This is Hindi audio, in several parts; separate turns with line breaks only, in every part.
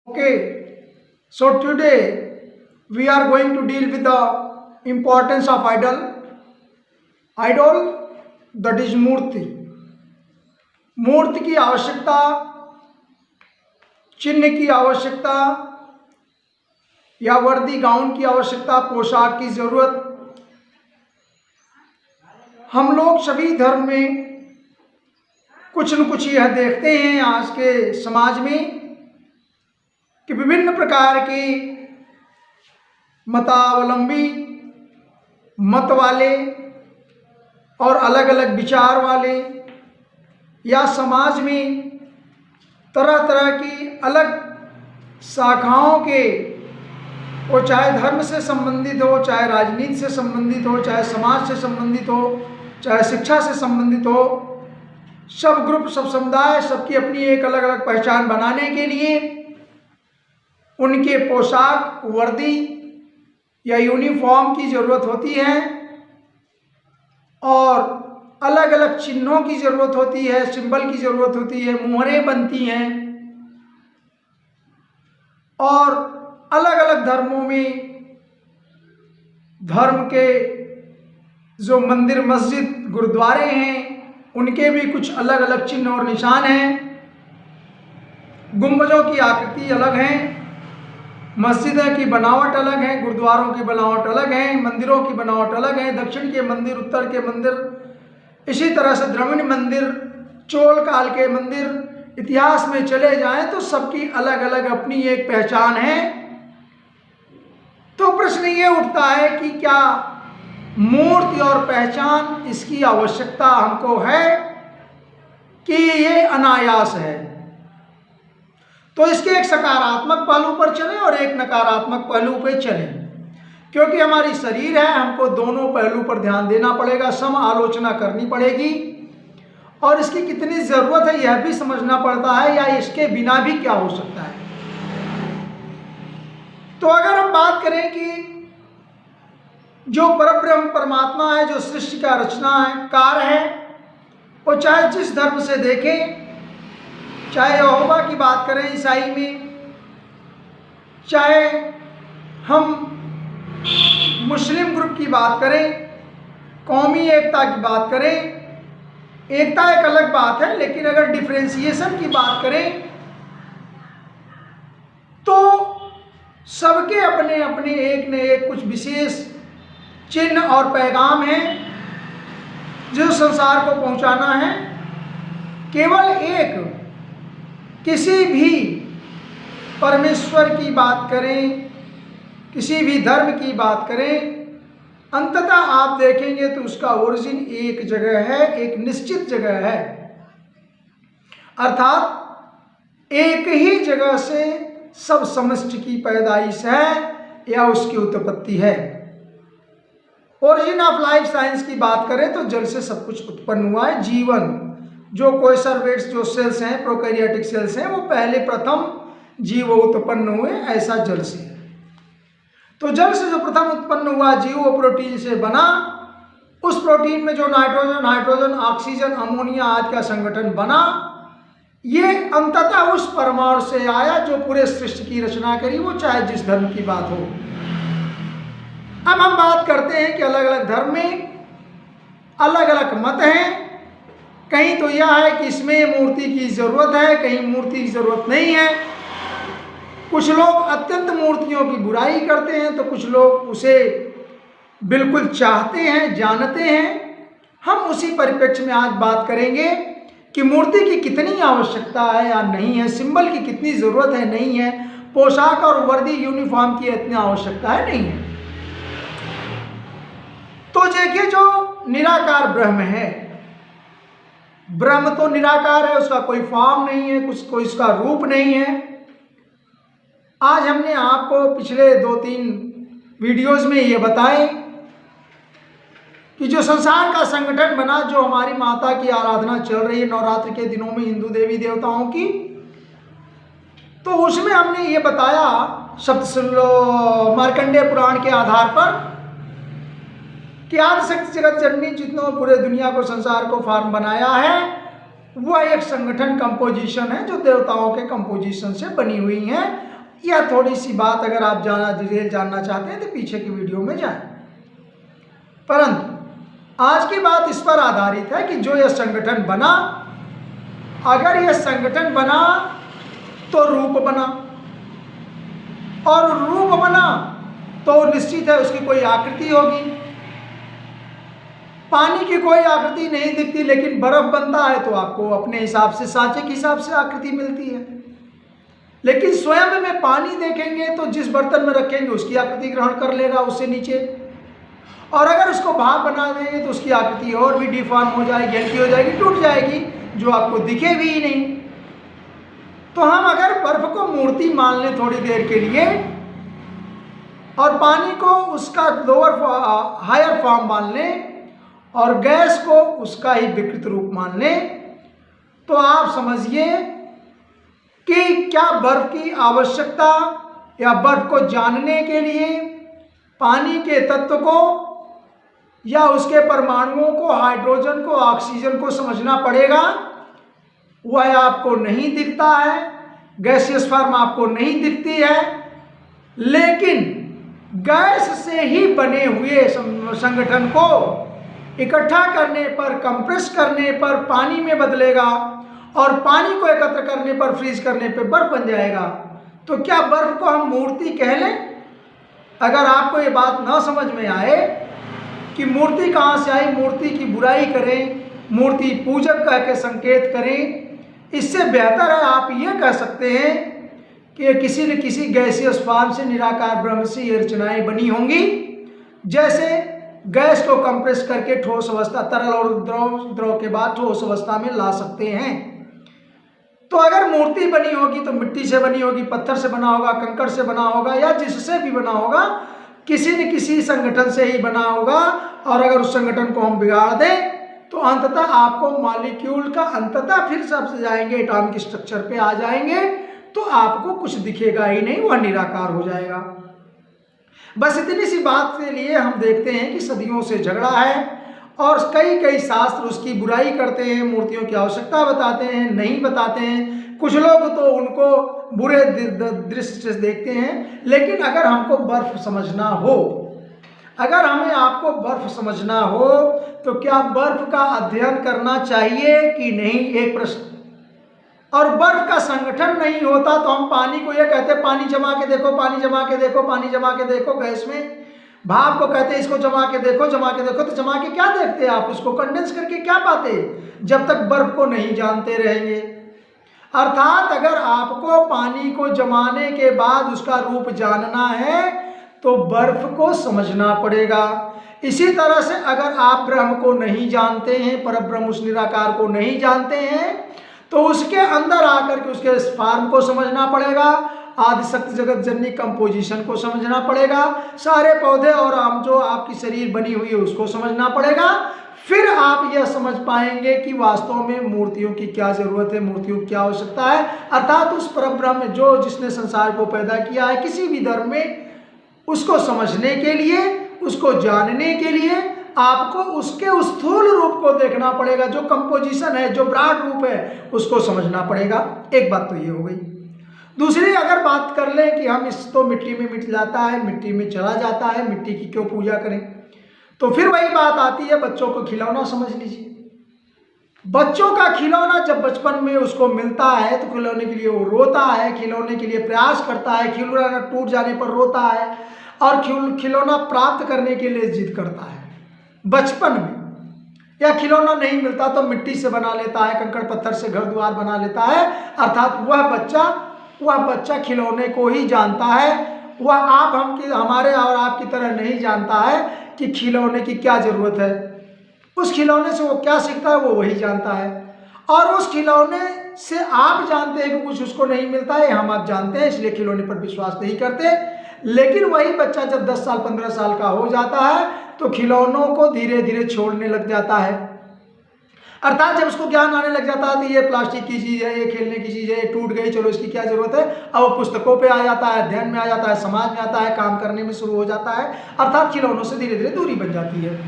Okay, so today we are going to deal with the importance of idol. Idol, that is मूर्ति. मूर्ति की आवश्यकता, चिन्ह की आवश्यकता या वर्दी गाउन की आवश्यकता, पोशाक की जरूरत. हम लोग सभी धर्म में कुछ न कुछ यह देखते हैं आज के समाज में कि विभिन्न प्रकार के मतावलंबी, मत वाले और अलग अलग विचार वाले या समाज में तरह तरह की अलग शाखाओं के, वो चाहे धर्म से संबंधित हो, चाहे राजनीति से संबंधित हो, चाहे समाज से संबंधित हो, चाहे शिक्षा से संबंधित हो, सब ग्रुप, सब समुदाय, सबकी अपनी एक अलग अलग पहचान बनाने के लिए उनके पोशाक, वर्दी या यूनिफॉर्म की ज़रूरत होती है और अलग अलग चिन्हों की ज़रूरत होती है, सिंबल की ज़रूरत होती है, मुहरें बनती हैं. और अलग अलग धर्मों में धर्म के जो मंदिर, मस्जिद, गुरुद्वारे हैं, उनके भी कुछ अलग अलग चिन्ह और निशान हैं. गुंबजों की आकृति अलग है, मस्जिदों की बनावट अलग है, गुरुद्वारों की बनावट अलग है, मंदिरों की बनावट अलग है. दक्षिण के मंदिर, उत्तर के मंदिर, इसी तरह से द्रविड़ मंदिर, चोल काल के मंदिर, इतिहास में चले जाएं तो सबकी अलग अलग अपनी एक पहचान है. तो प्रश्न ये उठता है कि क्या मूर्ति और पहचान, इसकी आवश्यकता हमको है कि ये अनायास है? तो इसके एक सकारात्मक पहलू पर चलें और एक नकारात्मक पहलू पर चलें, क्योंकि हमारी शरीर है, हमको दोनों पहलू पर ध्यान देना पड़ेगा, सम आलोचना करनी पड़ेगी और इसकी कितनी ज़रूरत है यह भी समझना पड़ता है, या इसके बिना भी क्या हो सकता है. तो अगर हम बात करें कि जो परब्रह्म परमात्मा है, जो सृष्टि का रचना है, कार है, वो चाहे जिस धर्म से देखें, चाहे यहोवा की बात करें ईसाई में, चाहे हम मुस्लिम ग्रुप की बात करें, कौमी एकता की बात करें, एकता एक अलग बात है, लेकिन अगर डिफरेंशिएशन की बात करें तो सबके अपने अपने एक न एक कुछ विशेष चिन्ह और पैगाम हैं जो संसार को पहुंचाना है. केवल एक, किसी भी परमेश्वर की बात करें, किसी भी धर्म की बात करें, अंततः आप देखेंगे तो उसका ओरिजिन एक जगह है, एक निश्चित जगह है. अर्थात एक ही जगह से सब समष्टि की पैदाइश है या उसकी उत्पत्ति है. ओरिजिन ऑफ लाइफ साइंस की बात करें तो जल से सब कुछ उत्पन्न हुआ है. जीवन, जो कोइसरवेट्स, जो सेल्स हैं, प्रोकैरियोटिक सेल्स हैं, वो पहले प्रथम जीव उत्पन्न हुए, ऐसा जल से. तो जल से जो प्रथम उत्पन्न हुआ जीव, वो प्रोटीन से बना. उस प्रोटीन में जो नाइट्रोजन, हाइड्रोजन, ऑक्सीजन, अमोनिया आदि का संगठन बना, ये अंततः उस परमाणु से आया जो पूरे सृष्टि की रचना करी, वो चाहे जिस धर्म की बात हो. अब हम बात करते हैं कि अलग अलग धर्म में अलग अलग मत हैं. कहीं तो यह है कि इसमें मूर्ति की ज़रूरत है, कहीं मूर्ति की ज़रूरत नहीं है. कुछ लोग अत्यंत मूर्तियों की बुराई करते हैं तो कुछ लोग उसे बिल्कुल चाहते हैं, जानते हैं. हम उसी परिप्रेक्ष्य में आज बात करेंगे कि मूर्ति की कितनी आवश्यकता है या नहीं है, सिंबल की कितनी ज़रूरत है, नहीं है, पोशाक और वर्दी, यूनिफॉर्म की इतनी आवश्यकता है, नहीं है. तो देखिए, जो निराकार ब्रह्म है, ब्रह्म तो निराकार है, उसका कोई फॉर्म नहीं है, कुछ कोई उसका रूप नहीं है. आज हमने आपको पिछले 2-3 वीडियोस में ये बताएं कि जो संसार का संगठन बना, जो हमारी माता की आराधना चल रही है नवरात्र के दिनों में हिंदू देवी देवताओं की, तो उसमें हमने ये बताया मार्कंडेय पुराण के आधार पर कि आदिशक्ति जगत जननी जितनों पूरे दुनिया को, संसार को फॉर्म बनाया है, वह एक संगठन कंपोजिशन है जो देवताओं के कंपोजिशन से बनी हुई है यह थोड़ी सी बात अगर आप डिटेल जानना चाहते हैं तो पीछे की वीडियो में जाएं। परंतु आज की बात इस पर आधारित है कि जो यह संगठन बना, अगर यह संगठन बना तो रूप बना, और रूप बना तो निश्चित है उसकी कोई आकृति होगी। पानी की कोई आकृति नहीं दिखती, लेकिन बर्फ बनता है तो आपको अपने हिसाब से, सांचे के हिसाब से आकृति मिलती है। लेकिन स्वयं में पानी देखेंगे तो जिस बर्तन में रखेंगे उसकी आकृति ग्रहण कर लेगा उससे नीचे, और अगर उसको भाप बना देंगे तो उसकी आकृति और भी डिफॉर्म हो जाएगी, हल्की हो जाएगी, टूट जाएगी, जो आपको दिखेगी ही नहीं। तो हम अगर बर्फ को मूर्ति मान लें थोड़ी देर के लिए, और पानी को उसका लोअर हायर फॉर्म मान लें, और गैस को उसका ही विकृत रूप मान लें, तो आप समझिए कि क्या बर्फ की आवश्यकता या बर्फ को जानने के लिए पानी के तत्व को या उसके परमाणुओं को, हाइड्रोजन को, ऑक्सीजन को समझना पड़ेगा? वह आपको नहीं दिखता है, गैसियस फॉर्म आपको नहीं दिखती है, लेकिन गैस से ही बने हुए संगठन को इकट्ठा करने पर, कंप्रेस करने पर पानी में बदलेगा, और पानी को एकत्र करने पर, फ्रीज करने पर बर्फ बन जाएगा। तो क्या बर्फ को हम मूर्ति कह लें? अगर आपको ये बात ना समझ में आए कि मूर्ति कहाँ से आई, मूर्ति की बुराई करें, मूर्ति पूजक कह के संकेत करें, इससे बेहतर है आप ये कह सकते हैं कि किसी न किसी गैसियस फॉर्म से, निराकार ब्रह्म से ये रचनाएं बनी होंगी। जैसे गैस को कंप्रेस करके ठोस अवस्था, तरल और द्रव के बाद ठोस अवस्था में ला सकते हैं। तो अगर मूर्ति बनी होगी तो मिट्टी से बनी होगी, पत्थर से बना होगा, कंकड़ से बना होगा, या जिससे भी बना होगा, किसी न किसी संगठन से ही बना होगा। और अगर उस संगठन को हम बिगाड़ दें तो अंततः आपको मॉलिक्यूल का, अंततः फिर सबसे जाएंगे एटॉमिक स्ट्रक्चर पे आ जाएंगे, तो आपको कुछ दिखेगा ही नहीं, वह निराकार हो जाएगा। बस इतनी सी बात के लिए हम देखते हैं कि सदियों से झगड़ा है, और कई शास्त्र उसकी बुराई करते हैं, मूर्तियों की आवश्यकता बताते हैं, नहीं बताते हैं। कुछ लोग तो उनको बुरे दृष्टि से देखते हैं। लेकिन अगर हमको बर्फ समझना हो, अगर हमें आपको बर्फ समझना हो, तो क्या बर्फ का अध्ययन करना चाहिए कि नहीं, एक प्रश्न। और बर्फ का संगठन नहीं होता तो हम पानी को ये कहते हैं पानी जमा के देखो, पानी जमा के देखो, पानी जमा के देखो गैस में। भाप को कहते हैं इसको जमा के देखो, जमा के देखो। तो जमा के क्या देखते हैं आप, उसको कंडेंस करके क्या पाते? जब तक बर्फ को नहीं जानते रहेंगे। अर्थात अगर आपको पानी को जमाने के बाद उसका रूप जानना है तो बर्फ को समझना पड़ेगा। इसी तरह से अगर आप ब्रह्म को नहीं जानते हैं, परब्रह्म उस निराकार को नहीं जानते हैं, तो उसके अंदर आकर के उसके फॉर्म को समझना पड़ेगा, आदिशक्ति जगत जननी कंपोजिशन को समझना पड़ेगा, सारे पौधे और आम जो आपकी शरीर बनी हुई है उसको समझना पड़ेगा। फिर आप यह समझ पाएंगे कि वास्तव में मूर्तियों की क्या जरूरत है, मूर्तियों की क्या आवश्यकता है। अर्थात उस परब्रह्म जो जिसने संसार को पैदा किया है किसी भी धर्म में, उसको समझने के लिए, उसको जानने के लिए आपको उसके उस स्थूल रूप को देखना पड़ेगा, जो कंपोजिशन है, जो ब्रॉड रूप है, उसको समझना पड़ेगा। एक बात तो ये हो गई। दूसरी अगर बात कर लें कि हम इस तो मिट्टी में मिट जाता है, मिट्टी में चला जाता है, मिट्टी की क्यों पूजा करें, तो फिर वही बात आती है, बच्चों को खिलौना समझ लीजिए। बच्चों का खिलौना जब बचपन में उसको मिलता है तो खिलौने के लिए वो रोता है, खिलौने के लिए प्रयास करता है, खिलौना टूट जाने पर रोता है, और खिलौना प्राप्त करने के लिए जिद करता है बचपन में। या खिलौना नहीं मिलता तो मिट्टी से बना लेता है, कंकड़ पत्थर से घर द्वार बना लेता है। अर्थात वह बच्चा खिलौने को ही जानता है। वह हमारे और आपकी तरह नहीं जानता है कि खिलौने की क्या जरूरत है। उस खिलौने से वो क्या सीखता है वो वही जानता है, और उस खिलौने से आप जानते हैं कि कुछ उसको नहीं मिलता है, हम आप जानते हैं, इसलिए खिलौने पर विश्वास नहीं करते। लेकिन वही बच्चा जब 10 साल 15 साल का हो जाता है तो खिलौनों को धीरे धीरे छोड़ने लग जाता है। अर्थात जब उसको ज्ञान आने लग जाता है तो ये प्लास्टिक की चीज़ है, ये खेलने की चीज़ है, ये टूट गई, चलो इसकी क्या जरूरत है। अब वो पुस्तकों पे आ जाता है, अध्ययन में आ जाता है, समाज में आता है, काम करने में शुरू हो जाता है। अर्थात खिलौनों से धीरे धीरे दूरी बन जाती है।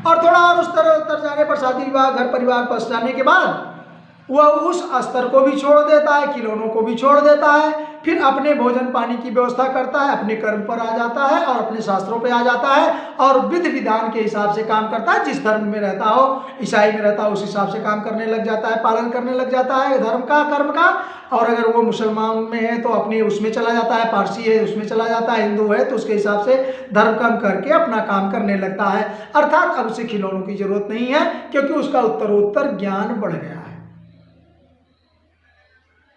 और थोड़ा और उस तरह उतर जाने पर, शादी विवाह घर परिवार पर जाने के बाद वह उस स्तर को भी छोड़ देता है, खिलौनों को भी छोड़ देता है, फिर अपने भोजन पानी की व्यवस्था करता है, अपने कर्म पर आ जाता है और अपने शास्त्रों पे आ जाता है और विधि विधान के हिसाब से काम करता है। जिस धर्म में रहता हो, ईसाई में रहता हो, उस हिसाब से काम करने लग जाता है, पालन करने लग जाता है धर्म का, कर्म का। और अगर वो मुसलमान में है तो अपने उसमें चला जाता है, पारसी है उसमें चला जाता है, हिंदू है तो उसके हिसाब से धर्म कर्म करके अपना काम करने लगता है। अर्थात अब उसे खिलौनों की जरूरत नहीं है, क्योंकि उसका उत्तरोत्तर ज्ञान बढ़ गया है।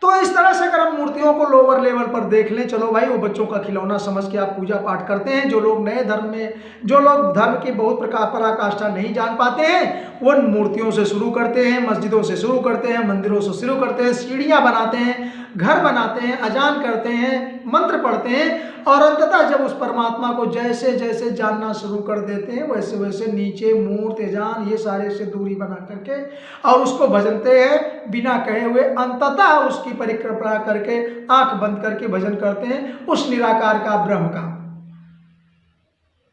तो इस तरह से अगर हम मूर्तियों को लोअर लेवल पर देख लें, चलो भाई वो बच्चों का खिलौना समझ के आप पूजा पाठ करते हैं। जो लोग नए धर्म में, जो लोग धर्म की बहुत प्रकार पराकाष्ठा नहीं जान पाते हैं, वो मूर्तियों से शुरू करते हैं, मस्जिदों से शुरू करते हैं, मंदिरों से शुरू करते हैं, सीढ़ियाँ बनाते हैं, घर बनाते हैं, अजान करते हैं, मंत्र पढ़ते हैं और अंततः जब उस परमात्मा को जैसे जैसे जानना शुरू कर देते हैं वैसे वैसे नीचे मूर्त, अजान ये सारे से दूरी बना करके और उसको भजनते हैं बिना कहे हुए। अंततः उसकी परिक्रमा करके आंख बंद करके भजन करते हैं उस निराकार का, ब्रह्म का।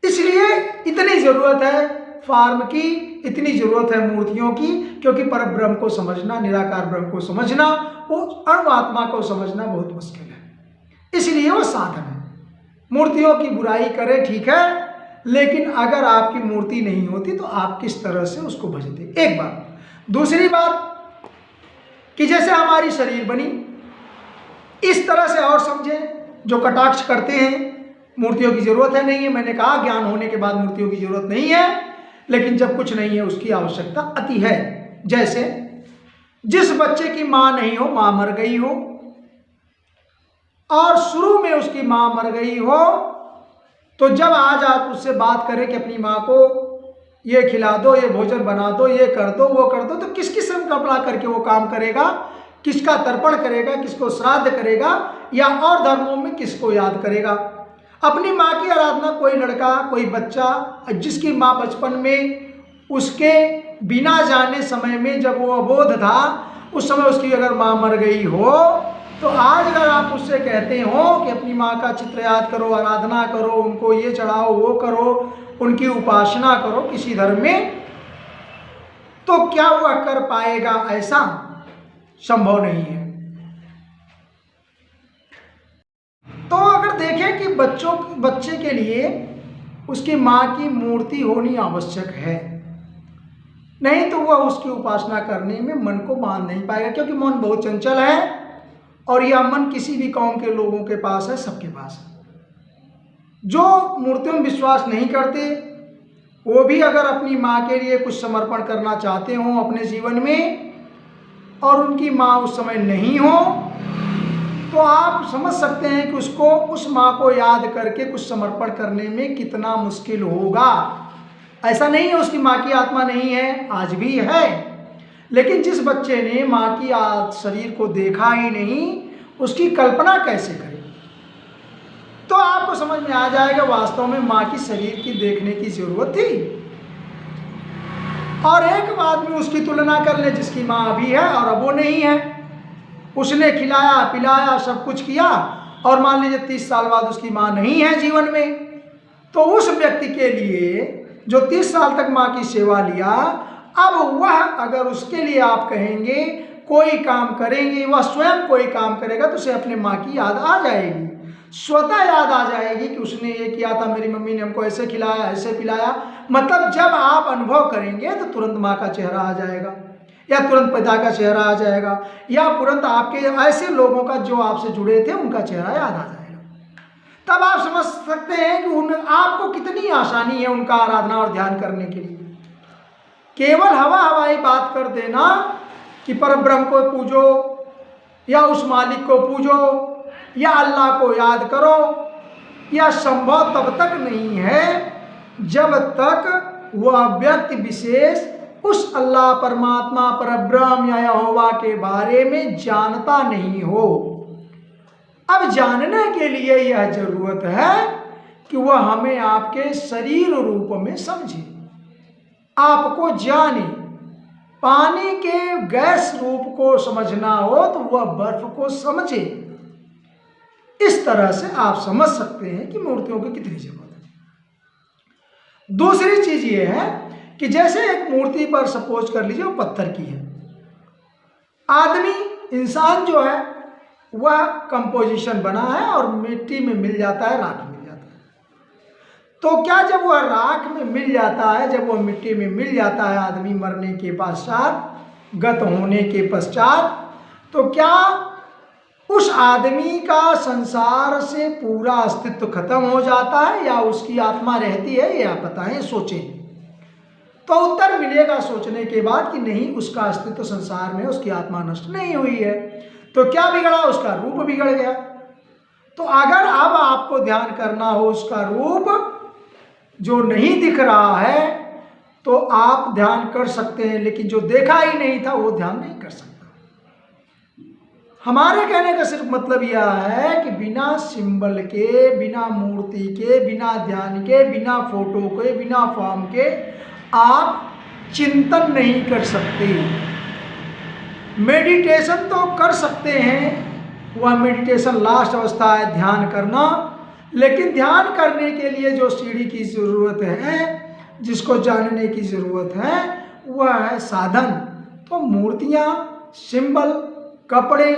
इसलिए इतनी जरूरत है फार्म की, इतनी जरूरत है मूर्तियों की, क्योंकि पर ब्रह्म को समझना, निराकार ब्रह्म को समझना, वो अणु आत्मा को समझना बहुत मुश्किल है। इसलिए वो साधन है। मूर्तियों की बुराई करें ठीक है, लेकिन अगर आपकी मूर्ति नहीं होती तो आप किस तरह से उसको भजते, एक बात। दूसरी बात कि जैसे हमारी शरीर बनी, इस तरह से और समझें, जो कटाक्ष करते हैं मूर्तियों की जरूरत है नहीं है। मैंने कहा ज्ञान होने के बाद मूर्तियों की जरूरत नहीं है, लेकिन जब कुछ नहीं है उसकी आवश्यकता अति है। जैसे जिस बच्चे की मां नहीं हो, मां मर गई हो और शुरू में उसकी मां मर गई हो, तो जब आज आप उससे बात करें कि अपनी मां को ये खिला दो, ये भोजन बना दो, ये कर दो, वो कर दो, तो किस किस्म कपड़ा करके वो काम करेगा, किसका तर्पण करेगा, किसको श्राद्ध करेगा, या और धर्मों में किसको याद करेगा। अपनी माँ की आराधना कोई लड़का, कोई बच्चा, जिसकी माँ बचपन में उसके बिना जाने समय में जब वो अबोध था, उस समय उसकी अगर माँ मर गई हो, तो आज अगर आप उससे कहते हो कि अपनी माँ का चित्र याद करो, आराधना करो, उनको ये चढ़ाओ, वो करो, उनकी उपासना करो किसी धर्म में, तो क्या वह कर पाएगा? ऐसा संभव नहीं है। तो अगर देखें कि बच्चे के लिए उसकी माँ की मूर्ति होनी आवश्यक है, नहीं तो वह उसकी उपासना करने में मन को बांध नहीं पाएगा, क्योंकि मन बहुत चंचल है और यह मन किसी भी कौम के लोगों के पास है, सबके पास है। जो मूर्तियों में विश्वास नहीं करते वो भी अगर अपनी माँ के लिए कुछ समर्पण करना चाहते हो अपने जीवन में, और उनकी माँ उस समय नहीं हो, तो आप समझ सकते हैं कि उसको, उस माँ को याद करके कुछ समर्पण करने में कितना मुश्किल होगा। ऐसा नहीं है उसकी माँ की आत्मा नहीं है, आज भी है, लेकिन जिस बच्चे ने माँ की शरीर को देखा ही नहीं, उसकी कल्पना कैसे करे? तो आपको समझ में आ जाएगा वास्तव में माँ की शरीर की देखने की जरूरत थी। और एक बाद में उसकी तुलना कर ले जिसकी माँ अभी है और अब वो नहीं है, उसने खिलाया पिलाया सब कुछ किया, और मान लीजिए 30 साल बाद उसकी माँ नहीं है जीवन में, तो उस व्यक्ति के लिए जो 30 साल तक माँ की सेवा लिया, अब वह अगर उसके लिए आप कहेंगे कोई काम करेंगे, वह स्वयं कोई काम करेगा, तो उसे अपने माँ की याद आ जाएगी, स्वतः याद आ जाएगी कि उसने ये किया था, मेरी मम्मी ने हमको ऐसे खिलाया, ऐसे पिलाया। मतलब जब आप अनुभव करेंगे तो तुरंत माँ का चेहरा आ जाएगा, या तुरंत पिता का चेहरा आ जाएगा, या तुरंत आपके ऐसे लोगों का जो आपसे जुड़े थे उनका चेहरा याद आ जाएगा। तब आप समझ सकते हैं कि आपको कितनी आसानी है उनका आराधना और ध्यान करने के लिए। केवल हवाई बात कर देना कि परब्रह्म को पूजो, या उस मालिक को पूजो, या अल्लाह को याद करो, यह संभव तब तक नहीं है जब तक वह व्यक्ति विशेष उस अल्लाह, परमात्मा, परब्रह्म या यहोवा के बारे में जानता नहीं हो। अब जानने के लिए यह जरूरत है कि वह हमें आपके शरीर रूप में समझे, आपको जाने। पानी के गैस रूप को समझना हो तो वह बर्फ को समझे। इस तरह से आप समझ सकते हैं कि मूर्तियों की कितनी जरूरत है। दूसरी चीज ये है कि जैसे एक मूर्ति पर सपोज कर लीजिए वो पत्थर की है, आदमी इंसान जो है वह कंपोजिशन बना है और मिट्टी में मिल जाता है, राख मिल जाता है। तो क्या जब वह राख में मिल जाता है, जब वह मिट्टी में मिल जाता है आदमी मरने के पश्चात, गत होने के पश्चात, तो क्या उस आदमी का संसार से पूरा अस्तित्व खत्म हो जाता है या उसकी आत्मा रहती है? ये आप बताएं, सोचें। तो उत्तर मिलेगा सोचने के बाद कि नहीं, उसका अस्तित्व संसार में, उसकी आत्मा नष्ट नहीं हुई है। तो क्या बिगड़ा? उसका रूप बिगड़ गया। तो अगर अब आपको ध्यान करना हो उसका रूप जो नहीं दिख रहा है तो आप ध्यान कर सकते हैं, लेकिन जो देखा ही नहीं था वो ध्यान नहीं कर सकता। हमारे कहने का सिर्फ मतलब यह है कि बिना सिंबल के, बिना मूर्ति के, बिना ध्यान के, बिना फोटो के, बिना फॉर्म के आप चिंतन नहीं कर सकते। मेडिटेशन तो कर सकते हैं, वह मेडिटेशन लास्ट अवस्था है ध्यान करना, लेकिन ध्यान करने के लिए जो सीढ़ी की ज़रूरत है, जिसको जानने की ज़रूरत है, वह है साधन। तो मूर्तियाँ, सिंबल, कपड़े,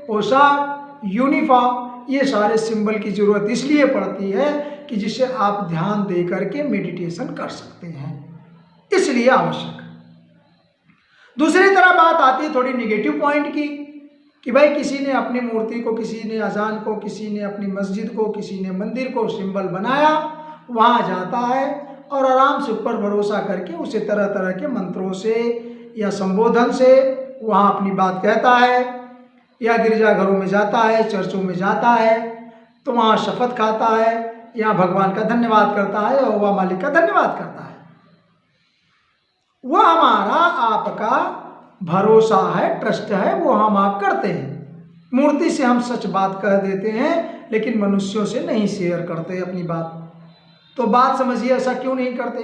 पोशाक, यूनिफॉर्म, ये सारे सिंबल की ज़रूरत इसलिए पड़ती है कि जिसे आप ध्यान दे करके मेडिटेशन कर सकते हैं, इसलिए आवश्यक। दूसरी तरह बात आती है थोड़ी निगेटिव पॉइंट की कि भाई किसी ने अपनी मूर्ति को, किसी ने अजान को, किसी ने अपनी मस्जिद को, किसी ने मंदिर को सिंबल बनाया, वहाँ जाता है और आराम से ऊपर भरोसा करके उसे तरह तरह के मंत्रों से या संबोधन से वहाँ अपनी बात कहता है, या गिरजाघरों में जाता है, चर्चों में जाता है, तो वहाँ शपथ खाता है, या भगवान का धन्यवाद करता है, और वह मालिक का धन्यवाद करता है। वह हमारा आपका भरोसा है, ट्रस्ट है, वो हम आप करते हैं। मूर्ति से हम सच बात कह देते हैं, लेकिन मनुष्यों से नहीं शेयर करते अपनी बात। तो बात समझिए, ऐसा क्यों नहीं करते?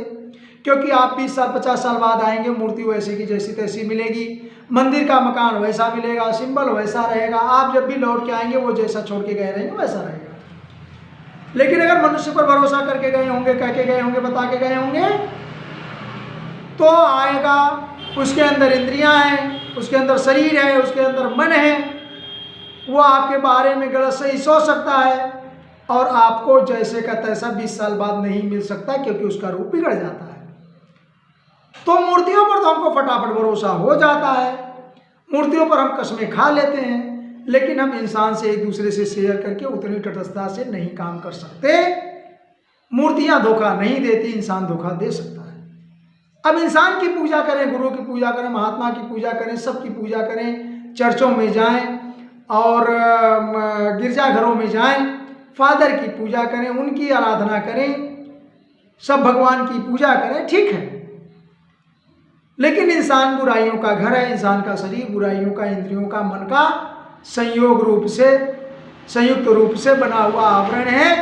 क्योंकि आप 20 साल 50 साल बाद आएंगे, मूर्ति वैसे की जैसी तैसी मिलेगी, मंदिर का मकान वैसा मिलेगा, सिंबल वैसा रहेगा, आप जब भी लौट के आएंगे वो जैसा छोड़ के गए रहेंगे वैसा रहेगा। लेकिन अगर मनुष्य पर भरोसा करके गए होंगे, कह के गए होंगे, बता के गए होंगे, तो आएगा, उसके अंदर इंद्रियां हैं, उसके अंदर शरीर है, उसके अंदर मन है, वो आपके बारे में गलत सही सोच सकता है और आपको जैसे का तैसा 20 साल बाद नहीं मिल सकता, क्योंकि उसका रूप बिगड़ जाता है। तो मूर्तियों पर तो हमको फटाफट भरोसा हो जाता है, मूर्तियों पर हम कसमें खा लेते हैं, लेकिन हम इंसान से एक दूसरे से शेयर करके उतनी तटस्थता से नहीं काम कर सकते। मूर्तियां धोखा नहीं देती, इंसान धोखा दे सकता है। अब इंसान की पूजा करें, गुरु की पूजा करें, महात्मा की पूजा करें, सबकी पूजा करें, चर्चों में जाएं और गिरजाघरों में जाएं, फादर की पूजा करें, उनकी आराधना करें, सब भगवान की पूजा करें, ठीक है। लेकिन इंसान बुराइयों का घर है, इंसान का शरीर बुराइयों का, इंद्रियों का, मन का संयुक्त रूप से बना हुआ आवरण है,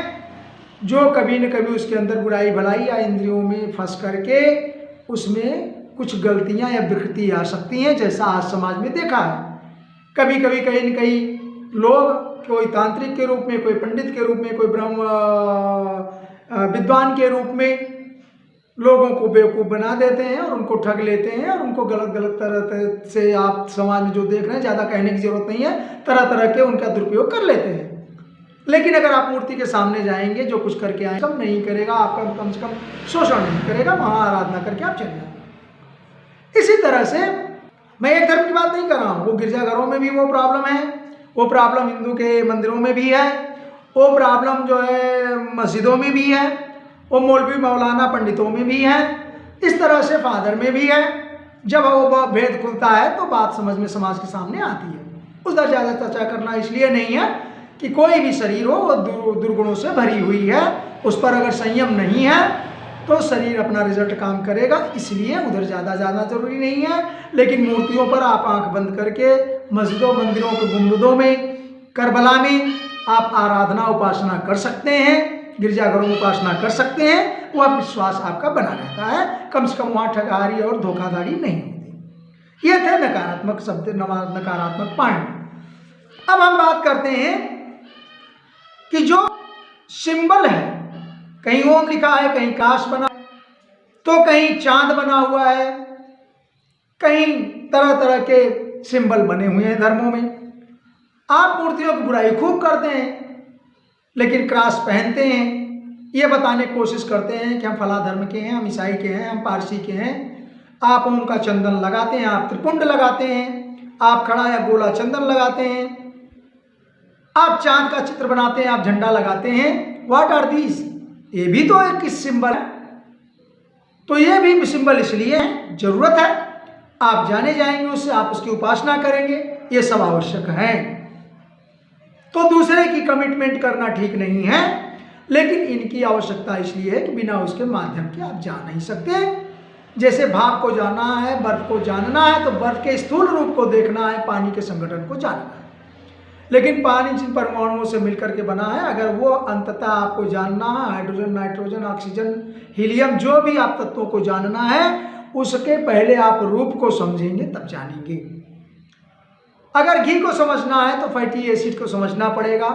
जो कभी न कभी उसके अंदर बुराई भलाई या इंद्रियों में फंस करके उसमें कुछ गलतियां या विकृति आ सकती हैं, जैसा आज समाज में देखा है। कभी कभी कहीं न कहीं लोग, कोई तांत्रिक के रूप में, कोई पंडित के रूप में, कोई ब्रह्म विद्वान के रूप में लोगों को बेवकूफ़ बना देते हैं और उनको ठग लेते हैं, और उनको गलत तरह से, आप समाज में जो देख रहे हैं, ज़्यादा कहने की ज़रूरत नहीं है, तरह तरह के उनका दुरुपयोग कर लेते हैं। लेकिन अगर आप मूर्ति के सामने जाएंगे, जो कुछ करके आए, कम नहीं करेगा आपका, कम से कम शोषण नहीं करेगा, वहाँ आराधना करके आप चले जाएंगे। इसी तरह से मैं एक धर्म की बात नहीं कर रहा हूँ, वो गिरजाघरों में भी वो प्रॉब्लम है, वो प्रॉब्लम हिंदू के मंदिरों में भी है, वो प्रॉब्लम जो है मस्जिदों में भी है, वो मौलवी मौलाना पंडितों में भी है, इस तरह से फादर में भी है। जब वो भेद खुलता है तो बात समझ में समाज के सामने आती है। उस पर ज़्यादा चर्चा करना इसलिए नहीं है कि कोई भी शरीर हो वो दुर्गुणों से भरी हुई है, उस पर अगर संयम नहीं है तो शरीर अपना रिजल्ट काम करेगा, इसलिए उधर ज़्यादा ज़रूरी नहीं है। लेकिन मूर्तियों पर आप आंख बंद करके मस्जिदों मंदिरों के गुंबदों में, करबला में आप आराधना उपासना कर सकते हैं, गिरजाघरों में उपासना कर सकते हैं, वह विश्वास आपका बना रहता है, कम से कम वहाँ ठगारी और धोखाधड़ी नहीं होती। ये थे नकारात्मक शब्द, नकारात्मक पॉइंट। अब हम बात करते हैं कि जो सिंबल है, कहीं ओम लिखा है, कहीं काश बना, तो कहीं चांद बना हुआ है, कहीं तरह तरह के सिंबल बने हुए हैं धर्मों में। आप मूर्तियों की बुराई खूब करते हैं, लेकिन क्रॉस पहनते हैं, ये बताने की कोशिश करते हैं कि हम फला धर्म के हैं, हम ईसाई के हैं, हम पारसी के हैं। आप उनका चंदन लगाते हैं, आप त्रिपुंड लगाते हैं, आप खड़ा या गोला चंदन लगाते हैं, आप चांद का चित्र बनाते हैं, आप झंडा लगाते हैं। What are these? ये भी तो एक सिंबल है। तो ये भी सिंबल इसलिए है, जरूरत है, आप जाने जाएंगे उससे, आप उसकी उपासना करेंगे, ये सब आवश्यक है। तो दूसरे की कमिटमेंट करना ठीक नहीं है, लेकिन इनकी आवश्यकता इसलिए है कि बिना उसके माध्यम के आप जा नहीं सकते। जैसे भाप को जानना है, बर्फ को जानना है, तो बर्फ के स्थूल रूप को देखना है, पानी के संगठन को जानना है। लेकिन पानी जिन परमाणुओं से मिलकर के बना है, अगर वो अंततः आपको जानना है, हाइड्रोजन, नाइट्रोजन, ऑक्सीजन, हीलियम, जो भी आप तत्वों को जानना है, उसके पहले आप रूप को समझेंगे तब जानेंगे। अगर घी को समझना है तो फैटी एसिड को समझना पड़ेगा,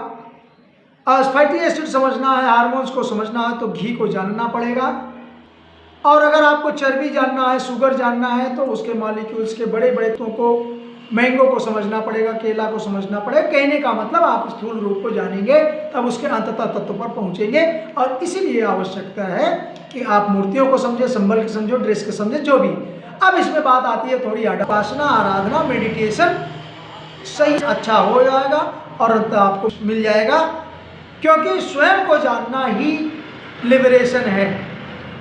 और फैटी एसिड समझना है, हार्मोन्स को समझना है, तो घी को जानना पड़ेगा। और अगर आपको चर्बी जानना है, शुगर जानना है, तो उसके मॉलिक्यूल्स के बड़े बड़े तत्वों को, मैंगो को समझना पड़ेगा, केला को समझना पड़ेगा। कहने का मतलब आप स्थूल रूप को जानेंगे तब उसके अंततः तत्व पर पहुंचेंगे। और इसीलिए आवश्यकता है कि आप मूर्तियों को समझे, संबल को समझो, ड्रेस को समझे, जो भी। अब इसमें बात आती है थोड़ी उपासना, आराधना, मेडिटेशन, सही अच्छा हो जाएगा और अंततः आपको मिल जाएगा, क्योंकि स्वयं को जानना ही लिबरेशन है।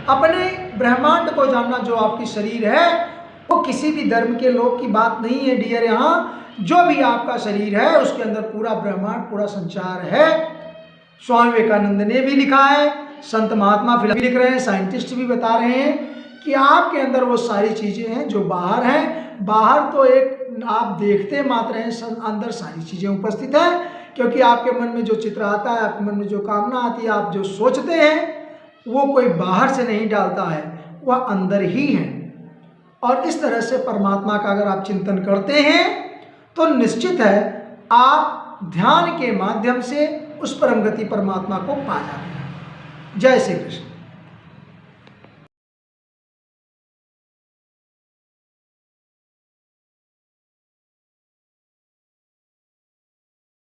अपने ब्रह्मांड को जानना, जो आपकी शरीर है, वो किसी भी धर्म के लोग की बात नहीं है डियर। यहाँ जो भी आपका शरीर है उसके अंदर पूरा ब्रह्मांड, पूरा संसार है। स्वामी विवेकानंद ने भी लिखा है, संत महात्मा फिलहाल भी लिख रहे हैं, साइंटिस्ट भी बता रहे हैं कि आपके अंदर वो सारी चीजें हैं जो बाहर हैं। बाहर तो एक आप देखते मात्र हैं, अंदर सारी चीजें उपस्थित हैं, क्योंकि आपके मन में जो चित्र आता है, आपके मन में जो कामना आती है, आप जो सोचते हैं, वो कोई बाहर से नहीं डालता है, वह अंदर ही है। और इस तरह से परमात्मा का अगर आप चिंतन करते हैं तो निश्चित है आप ध्यान के माध्यम से उस परम गति परमात्मा को पा जाते हैं। जय श्री कृष्ण।